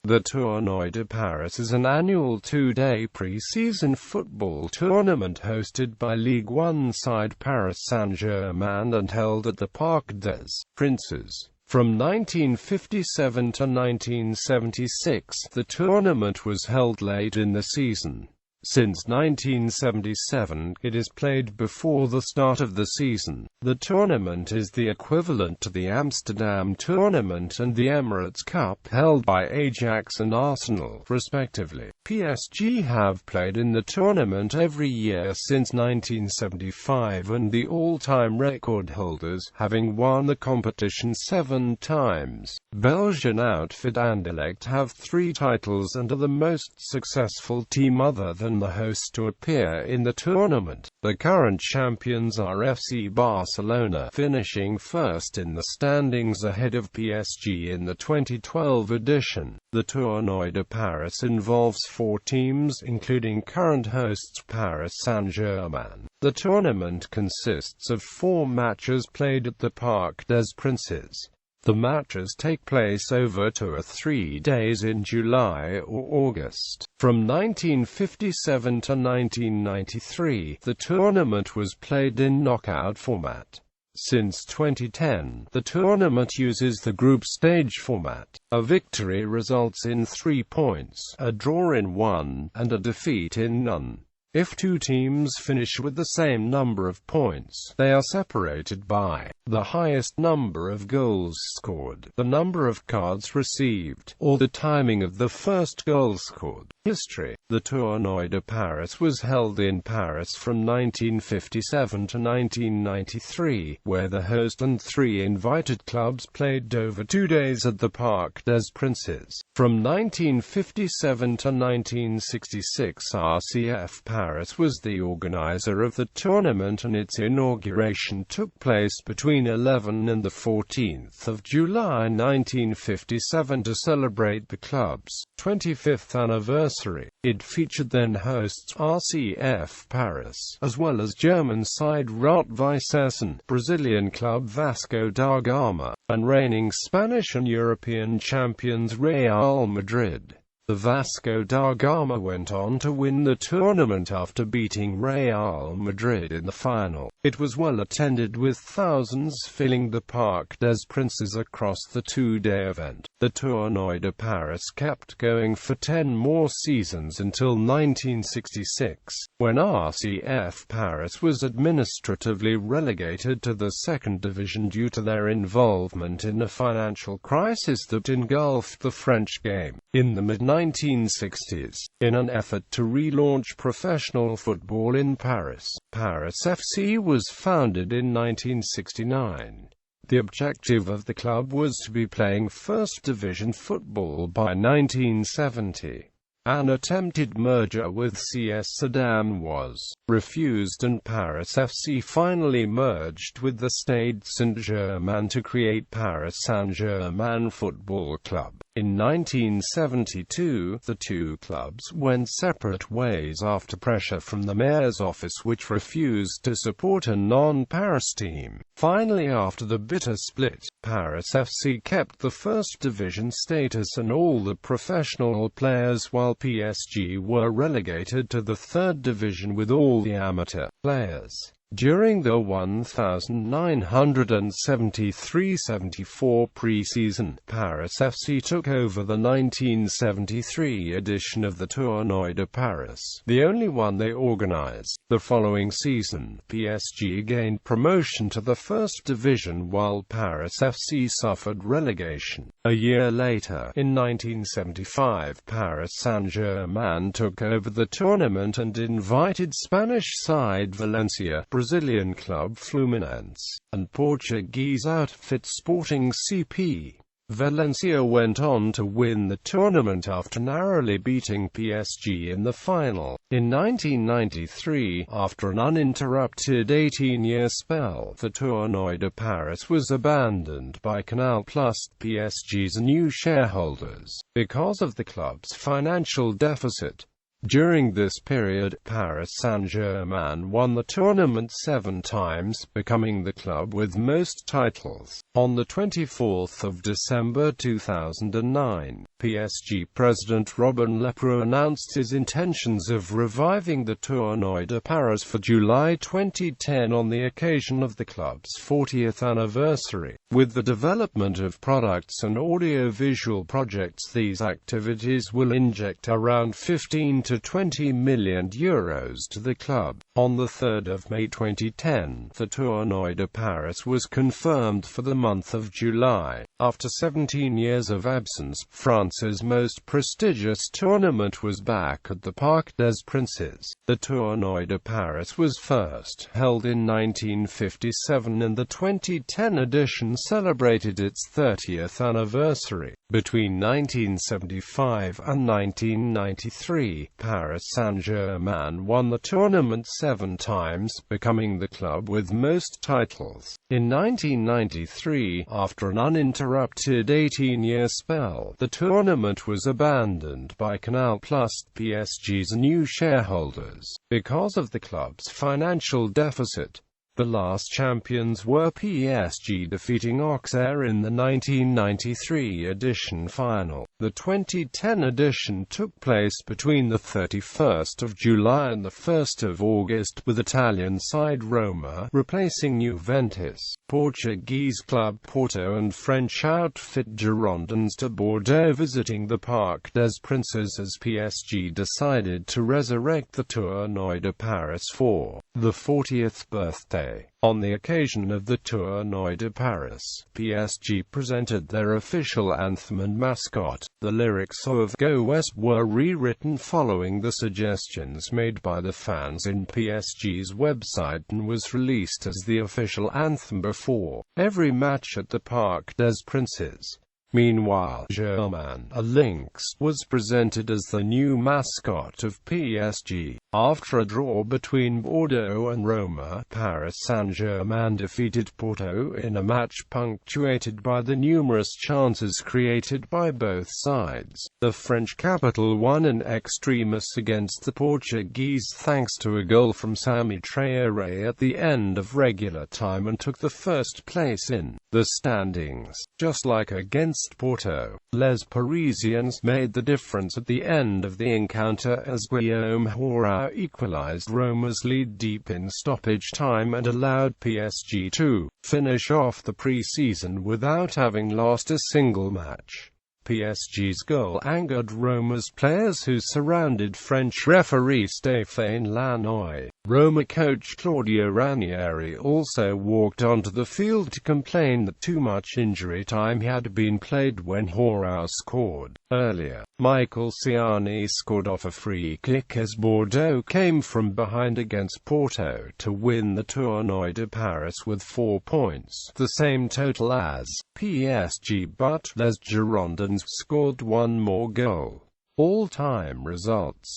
The Tournoi de Paris is an annual two-day pre-season football tournament hosted by Ligue 1 side Paris Saint-Germain and held at the Parc des Princes. From 1957 to 1976, the tournament was held late in the season. Since 1977, it is played before the start of the season. The tournament is the equivalent to the Amsterdam Tournament and the Emirates Cup held by Ajax and Arsenal, respectively. PSG have played in the tournament every year since 1975 and the all-time record holders, having won the competition 7 times. Belgian outfit Anderlecht have 3 titles and are the most successful team other than the host to appear in the tournament. The current champions are FC Barcelona, finishing first in the standings ahead of PSG in the 2012 edition. The Tournoi de Paris involves 4 teams, including current hosts Paris Saint-Germain. The tournament consists of 4 matches played at the Parc des Princes. The matches take place over 2 or 3 days in July or August. From 1957 to 1993, the tournament was played in knockout format. Since 2010, the tournament uses the group stage format. A victory results in 3 points, a draw in 1, and a defeat in none. If 2 teams finish with the same number of points, they are separated by the highest number of goals scored, the number of cards received, or the timing of the first goal scored. History. The Tournoi de Paris was held in Paris from 1957 to 1993, where the host and 3 invited clubs played over 2 days at the Parc des Princes. From 1957 to 1966, RCF Paris was the organizer of the tournament and its inauguration took place between 11 and the 14th of July 1957 to celebrate the club's 25th anniversary. It featured then-hosts RCF Paris, as well as German side Rot-Weiss Essen, Brazilian club Vasco da Gama, and reigning Spanish and European champions Real Madrid. The Vasco da Gama went on to win the tournament after beating Real Madrid in the final. It was well attended with thousands filling the Parc des Princes across the 2-day event. The Tournoi de Paris kept going for 10 more seasons until 1966, when RCF Paris was administratively relegated to the 2nd division due to their involvement in a financial crisis that engulfed the French game. In the mid-1960s, in an effort to relaunch professional football in Paris, Paris FC was founded in 1969. The objective of the club was to be playing first division football by 1970. An attempted merger with CS Sedan was refused and Paris FC finally merged with the Stade Saint-Germain to create Paris Saint-Germain Football Club. In 1972, the 2 clubs went separate ways after pressure from the mayor's office, which refused to support a non-Paris team. Finally, after the bitter split, Paris FC kept the first division status and all the professional players, while PSG were relegated to the 3rd division with all the amateur players. During the 1973-74 pre-season, Paris FC took over the 1973 edition of the Tournoi de Paris, the only one they organized. The following season, PSG gained promotion to the 1st division while Paris FC suffered relegation. A year later, in 1975, Paris Saint-Germain took over the tournament and invited Spanish side Valencia, Brazilian club Fluminense, and Portuguese outfit Sporting CP. Valencia went on to win the tournament after narrowly beating PSG in the final. In 1993, after an uninterrupted 18-year spell, the Tournoi de Paris was abandoned by Canal+, PSG's new shareholders, because of the club's financial deficit. During this period, Paris Saint-Germain won the tournament 7 times, becoming the club with most titles. On the 24th of December 2009, PSG president Robin Lepre announced his intentions of reviving the Tournoi de Paris for July 2010 on the occasion of the club's 40th anniversary. With the development of products and audio-visual projects, these activities will inject around 15 to 20 million euros to the club. On the 3rd of May 2010, the Tournoi de Paris was confirmed for the month of July. After 17 years of absence, France's most prestigious tournament was back at the Parc des Princes. The Tournoi de Paris was first held in 1957 and the 2010 edition celebrated its 30th anniversary. Between 1975 and 1993, Paris Saint-Germain won the tournament 7 times, becoming the club with most titles. In 1993, after an uninterrupted 18-year spell, the tournament was abandoned by Canal+, PSG's new shareholders, because of the club's financial deficit. The last champions were PSG, defeating Auxerre in the 1993 edition final. The 2010 edition took place between the 31st of July and the 1st of August, with Italian side Roma replacing Juventus, Portuguese club Porto and French outfit Girondins de Bordeaux visiting the Parc des Princes as PSG decided to resurrect the Tournoi de Paris for the 40th birthday. On the occasion of the Tournoi de Paris, PSG presented their official anthem and mascot. The lyrics of Go West were rewritten following the suggestions made by the fans in PSG's website and was released as the official anthem before every match at the Parc des Princes. Meanwhile, Germain, a lynx, was presented as the new mascot of PSG. After a draw between Bordeaux and Roma, Paris Saint-Germain defeated Porto in a match punctuated by the numerous chances created by both sides. The French capital won in extremis against the Portuguese thanks to a goal from Sami Traoré at the end of regular time and took the first place in the standings. Just like against Porto, Les Parisiens made the difference at the end of the encounter as Guillaume Hoarau equalized Roma's lead deep in stoppage time and allowed PSG to finish off the pre-season without having lost a single match. PSG's goal angered Roma's players who surrounded French referee Stéphane Lannoy. Roma coach Claudio Ranieri also walked onto the field to complain that too much injury time had been played when Hoarau scored. Earlier, Michael Ciani scored off a free kick as Bordeaux came from behind against Porto to win the Tournoi de Paris with 4 points, the same total as PSG, but Les Girondins scored one more goal. All-time results.